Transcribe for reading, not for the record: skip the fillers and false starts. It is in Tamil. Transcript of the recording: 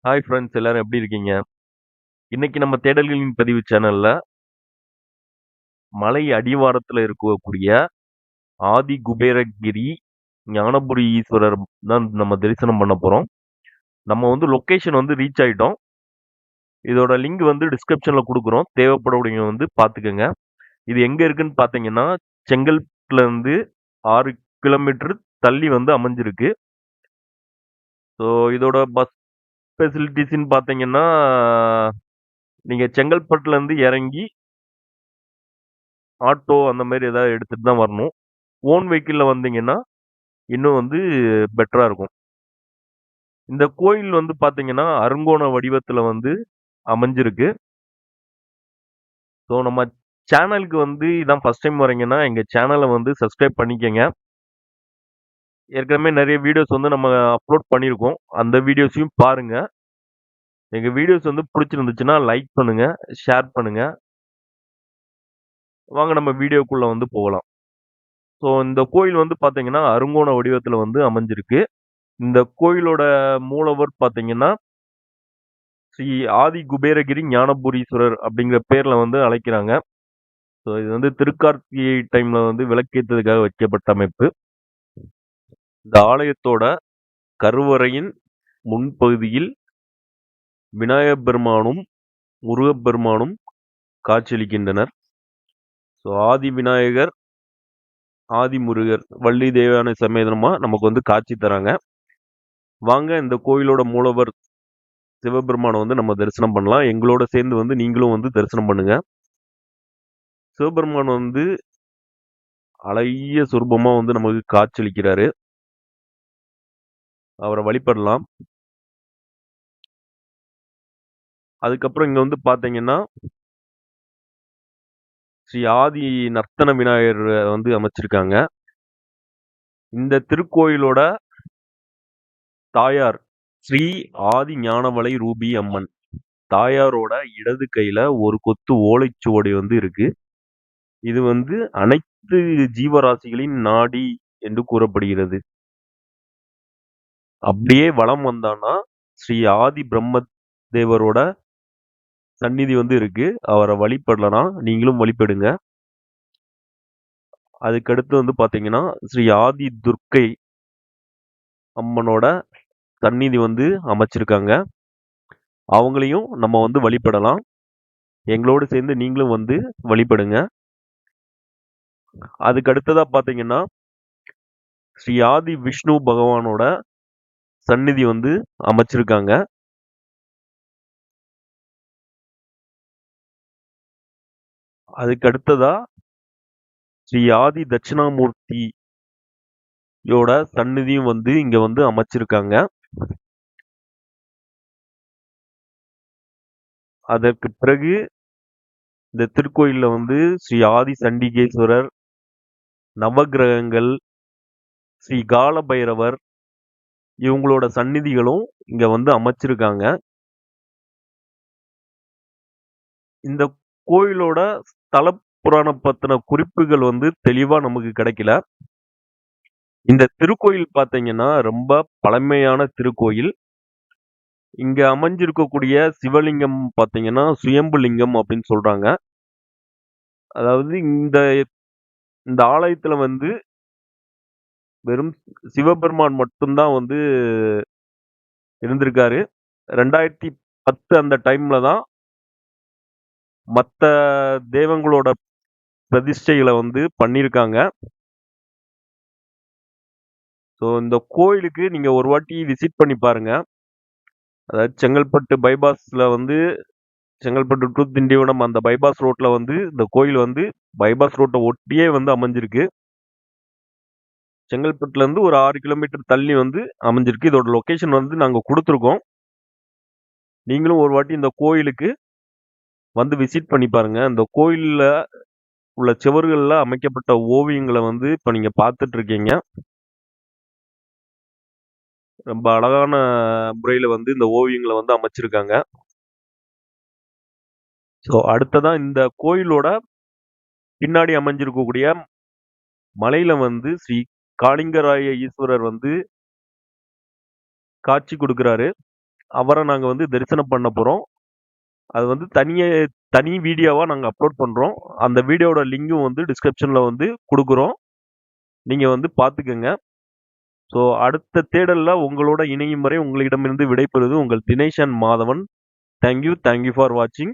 ஹாய் ஃப்ரெண்ட்ஸ், எல்லாரும் எப்படி இருக்கீங்க? இன்னைக்கு நம்ம தேடல்களின் பதிவு சேனல்ல மலை அடிவாரத்துல இருக்கக்கூடிய ஆதி குபேரகிரி ஞானபுரி ஈஸ்வரர் தான் நம்ம தரிசனம் பண்ண போறோம். நம்ம லொகேஷன் ரீச் ஆயிட்டோம். இதோட லிங்க் டிஸ்கிரிப்ஷன்ல கொடுக்குறோம். தேவைப்படக்கூடியவங்க பார்த்துக்கங்க. இது எங்க இருக்குன்னு பார்த்தீங்கன்னா, செங்கல்பட்டுல இருந்து 6 கிலோமீட்டர் தள்ளி அமைஞ்சிருக்கு. ஸோ இதோட பஸ் ஃபெசிலிட்டிஸ்ன்னு பார்த்தீங்கன்னா, நீங்க செங்கல்பட்டுல இருந்து இறங்கி ஆட்டோ அந்த மாதிரி ஏதாவது எடுத்துட்டு தான் வரணும். ஓன் வெஹிக்கிள்ல வந்தீங்கன்னா இன்னும் பெட்டரா இருக்கும். இந்த கோயில் பாத்தீங்கன்னா அருங்கோண வடிவத்துல அமைஞ்சிருக்கு. ஸோ நம்ம சேனலுக்கு இதான் ஃபர்ஸ்ட் டைம் வரீங்கன்னா எங்க சேனலை சப்ஸ்கிரைப் பண்ணிக்கங்க. ஏற்கனவே நிறைய வீடியோஸ் நம்ம அப்லோட் பண்ணியிருக்கோம். அந்த வீடியோஸையும் பாருங்க. எங்க வீடியோஸ் பிடிச்சிருந்துச்சுன்னா லைக் பண்ணுங்க, ஷேர் பண்ணுங்க. வாங்க நம்ம வீடியோக்குள்ள போகலாம். ஸோ இந்த கோயில் பாத்தீங்கன்னா அருங்கோண வடிவத்துல அமைஞ்சிருக்கு. இந்த கோயிலோட மூலவர் பாத்தீங்கன்னா ஸ்ரீ ஆதி குபேரகிரி ஞானபுரீஸ்வரர் அப்படிங்கிற பேர்ல அழைக்கிறாங்க. ஸோ இது திருக்கார்த்திகை டைம்ல விளக்கேற்றதுக்காக வைக்கப்பட்ட அமைப்பு. இந்த ஆலயத்தோட கருவறையின் முன்பகுதியில் விநாயகப் பெருமானும் முருகப்பெருமானும் காட்சியளிக்கின்றனர். ஸோ ஆதி விநாயகர், ஆதி முருகர், வள்ளி தேவானை சமேதனமா நமக்கு காட்சி தராங்க. வாங்க இந்த கோயிலோட மூலவர் சிவபெருமானை நம்ம தரிசனம் பண்ணலாம். எங்களோட சேர்ந்து நீங்களும் தரிசனம் பண்ணுங்க. சிவபெருமான் அழகிய சொரூபமா நமக்கு காட்சியளிக்கிறாரு. அவரை வழிபடலாம். அதுக்கப்புறம் இங்க பாத்தீங்கன்னா ஸ்ரீ ஆதி நர்த்தன விநாயகர் அமைச்சிருக்காங்க. இந்த திருக்கோயிலோட தாயார் ஸ்ரீ ஆதி ஞானவளை ரூபி அம்மன். தாயாரோட இடது கையில ஒரு கொத்து ஓலைச்சுவடி இருக்கு. இது அனைத்து ஜீவராசிகளின் நாடி என்று கூறப்படுகிறது. அப்படியே வலம் வந்தான்னா ஸ்ரீ ஆதி பிரம்ம தேவரோட சந்நிதி இருக்கு. அவரை வழிபடலாம். நீங்களும் வழிபடுங்க. அதுக்கடுத்து பாத்தீங்கன்னா ஸ்ரீ ஆதி துர்க்கை அம்மனோட சந்நிதி அமைச்சிருக்காங்க. அவங்களையும் நம்ம வழிபடலாம். எங்களோடு சேர்ந்து நீங்களும் வழிபடுங்க. அதுக்கு அடுத்ததா பாத்தீங்கன்னா ஸ்ரீ ஆதி விஷ்ணு பகவானோட சந்நிதி அமைச்சிருக்காங்க. அதுக்கு அடுத்ததா ஸ்ரீ ஆதி தட்சிணாமூர்த்தியோட சந்நிதியும் இங்க அமைச்சிருக்காங்க. அதற்கு பிறகு இந்த திருக்கோயில்ல ஸ்ரீ ஆதி சண்டிகேஸ்வரர், நவகிரகங்கள், ஸ்ரீ கால பைரவர் இவங்களோட சந்நிதிகளும் இங்க அமைச்சிருக்காங்க. இந்த கோயிலோட ஸ்தல புராணம் பத்தின குறிப்புகள் தெளிவா நமக்கு கிடைக்கல. இந்த திருக்கோயில் பாத்தீங்கன்னா ரொம்ப பழமையான திருக்கோயில். இங்க அமைஞ்சிருக்கக்கூடிய சிவலிங்கம் பாத்தீங்கன்னா சுயம்பு லிங்கம் அப்படின்னு சொல்றாங்க. அதாவது இந்த இந்த ஆலயத்துல வெறும் சிவபெருமான் மட்டும்தான் இருந்திருக்காரு. 2010 அந்த டைம்ல தான் மத்த தெய்வங்களோட பிரதிஷ்டைகளை பண்ணியிருக்காங்க. ஸோ இந்த கோயிலுக்கு நீங்க ஒரு வாட்டி விசிட் பண்ணி பாருங்க. அதாவது செங்கல்பட்டு பைபாஸ்ல செங்கல்பட்டு டு திண்டிவனம் அந்த பைபாஸ் ரோட்ல இந்த கோயில் பைபாஸ் ரோட்டை ஒட்டியே அமைஞ்சிருக்கு. செங்கல்பட்டுல இருந்து ஒரு 6 கிலோமீட்டர் தள்ளி அமைஞ்சிருக்கு. இதோட லொகேஷன் நாங்க கொடுத்துருக்கோம். நீங்களும் ஒரு வாட்டி இந்த கோயிலுக்கு விசிட் பண்ணி பாருங்க. இந்த கோயில்ல உள்ள சுவர்கள்ல அமைக்கப்பட்ட ஓவியங்களை இப்ப நீங்க பார்த்துட்டு இருக்கீங்க. ரொம்ப அழகான முறையில இந்த ஓவியங்களை அமைச்சிருக்காங்க. ஸோ அடுத்ததா இந்த கோயிலோட பின்னாடி அமைஞ்சிருக்கக்கூடிய மலையில ஸ்ரீ காளிங்கராய ஈஸ்வரர் காட்சி கொடுக்கிறாரு. அவரை நாங்க வந்து தரிசனம் பண்ண போறோம். அது வந்து தனி வீடியோவா நாங்க அப்லோட் பண்றோம். அந்த வீடியோவோட லிங்க்கும் வந்து டிஸ்கிரிப்ஷன்ல வந்து குடுக்குறோம். நீங்க வந்து பார்த்துக்கங்க. ஸோ அடுத்த தேடல்ல உங்களோட இணையும் வரை உங்களிடமிருந்து விடைபெறுவது உங்கள் Dinesh and Madhavan. Thank you for வாட்சிங்.